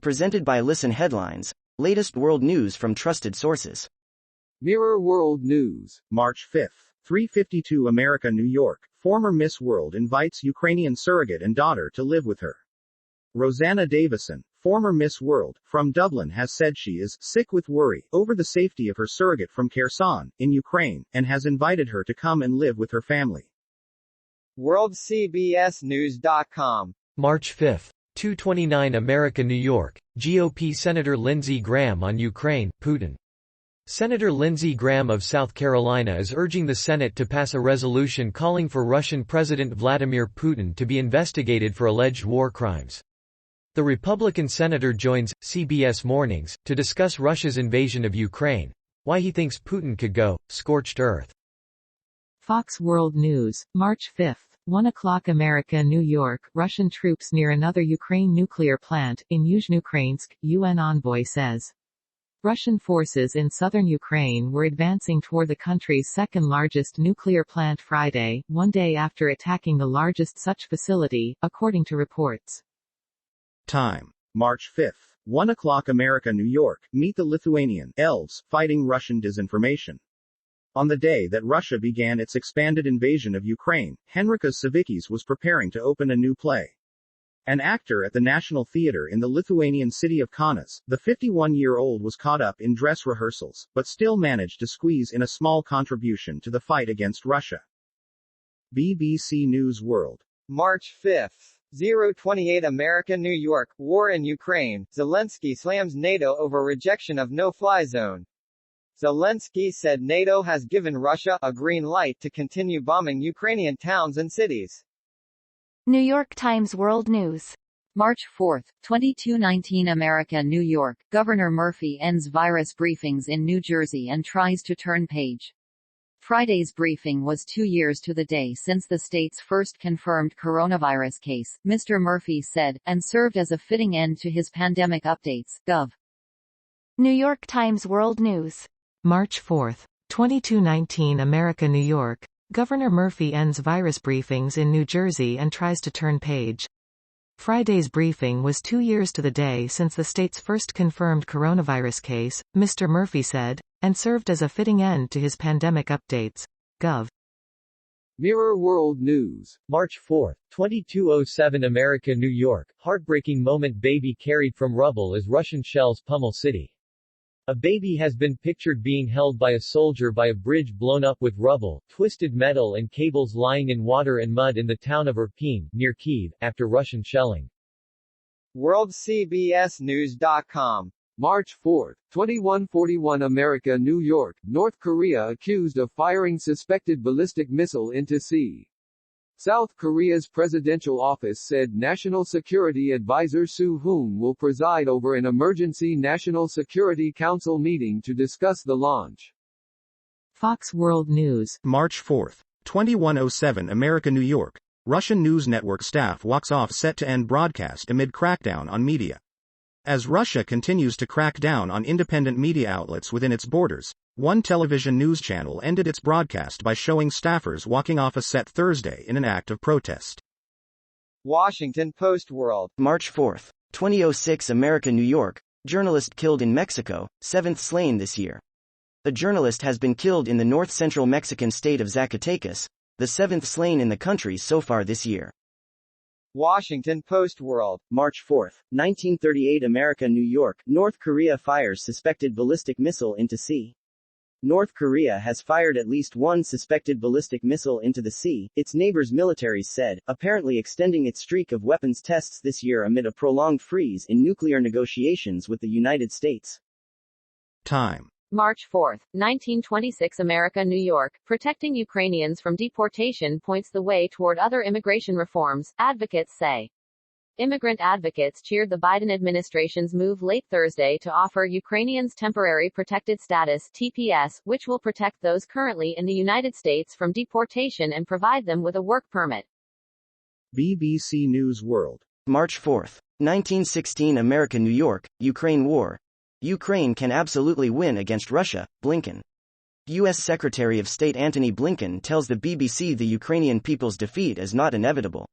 Presented by Listen Headlines, latest world news from trusted sources. Mirror World News, March 5th, 3:52 America, New York. Former Miss World invites Ukrainian surrogate and daughter to live with her. Rosanna Davison, former Miss World, from Dublin, has said she is sick with worry over the safety of her surrogate from Kherson, in Ukraine, and has invited her to come and live with her family. WorldCBSNews.com. March 5th. 2:29 America, New York. GOP Senator Lindsey Graham on Ukraine, Putin. Senator Lindsey Graham of South Carolina is urging the Senate to pass a resolution calling for Russian President Vladimir Putin to be investigated for alleged war crimes. The Republican senator joins CBS Mornings to discuss Russia's invasion of Ukraine, why he thinks Putin could go scorched earth. Fox World News, March 5th. 1 o'clock America, New York. Russian troops near another Ukraine nuclear plant, in Yuzhnoukrainsk, UN envoy says. Russian forces in southern Ukraine were advancing toward the country's second-largest nuclear plant Friday, one day after attacking the largest such facility, according to reports. Time. March 5th. 1 o'clock America, New York. Meet the Lithuanian Elves, fighting Russian disinformation. On the day that Russia began its expanded invasion of Ukraine, Henrikas Savickis was preparing to open a new play. An actor at the National Theatre in the Lithuanian city of Kaunas, the 51-year-old was caught up in dress rehearsals, but still managed to squeeze in a small contribution to the fight against Russia. BBC News World. March 5th. 028 America, New York. War in Ukraine. Zelensky slams NATO over rejection of no-fly zone. Zelensky said NATO has given Russia a green light to continue bombing Ukrainian towns and cities. New York Times World News. March 4th, 2219 America, New York. Governor Murphy ends virus briefings in New Jersey and tries to turn page. Friday's briefing was 2 years to the day since the state's first confirmed coronavirus case, Mr. Murphy said, and served as a fitting end to his pandemic updates. Gov. New York Times World News. March 4th. 2219 America, New York. Governor Murphy ends virus briefings in New Jersey and tries to turn page. Friday's briefing was 2 years to the day since the state's first confirmed coronavirus case, Mr. Murphy said, and served as a fitting end to his pandemic updates. Gov. Mirror World News. March 4th. 2207 America, New York. Heartbreaking moment, baby carried from rubble as Russian shells pummel city. A baby has been pictured being held by a soldier by a bridge blown up with rubble, twisted metal and cables lying in water and mud in the town of Irpin, near Kyiv, after Russian shelling. WorldCBSNews.com. March 4th, 2141 America, New York. North Korea accused of firing suspected ballistic missile into sea. South Korea's presidential office said National Security Advisor Soo Hoon will preside over an emergency National Security Council meeting to discuss the launch. Fox World News. March 4th, 2107 America, New York. Russian news network staff walks off set to end broadcast amid crackdown on media. As Russia continues to crack down on independent media outlets within its borders, one television news channel ended its broadcast by showing staffers walking off a set Thursday in an act of protest. Washington Post World. March 4th. 2006 America, New York. Journalist killed in Mexico, 7th slain this year. The journalist has been killed in the north-central Mexican state of Zacatecas, the 7th slain in the country so far this year. Washington Post World. March 4th. 1938 America, New York. North Korea fires suspected ballistic missile into sea. North Korea has fired at least one suspected ballistic missile into the sea, its neighbor's militaries said, apparently extending its streak of weapons tests this year amid a prolonged freeze in nuclear negotiations with the United States. Time. March 4, 1926 America, New York. Protecting Ukrainians from deportation points the way toward other immigration reforms, advocates say. Immigrant advocates cheered the Biden administration's move late Thursday to offer Ukrainians temporary protected status (TPS), which will protect those currently in the United States from deportation and provide them with a work permit. BBC News World. March 4th. 1916 America, New York. Ukraine war. Ukraine can absolutely win against Russia, Blinken. U.S. Secretary of State Antony Blinken tells the BBC the Ukrainian people's defeat is not inevitable.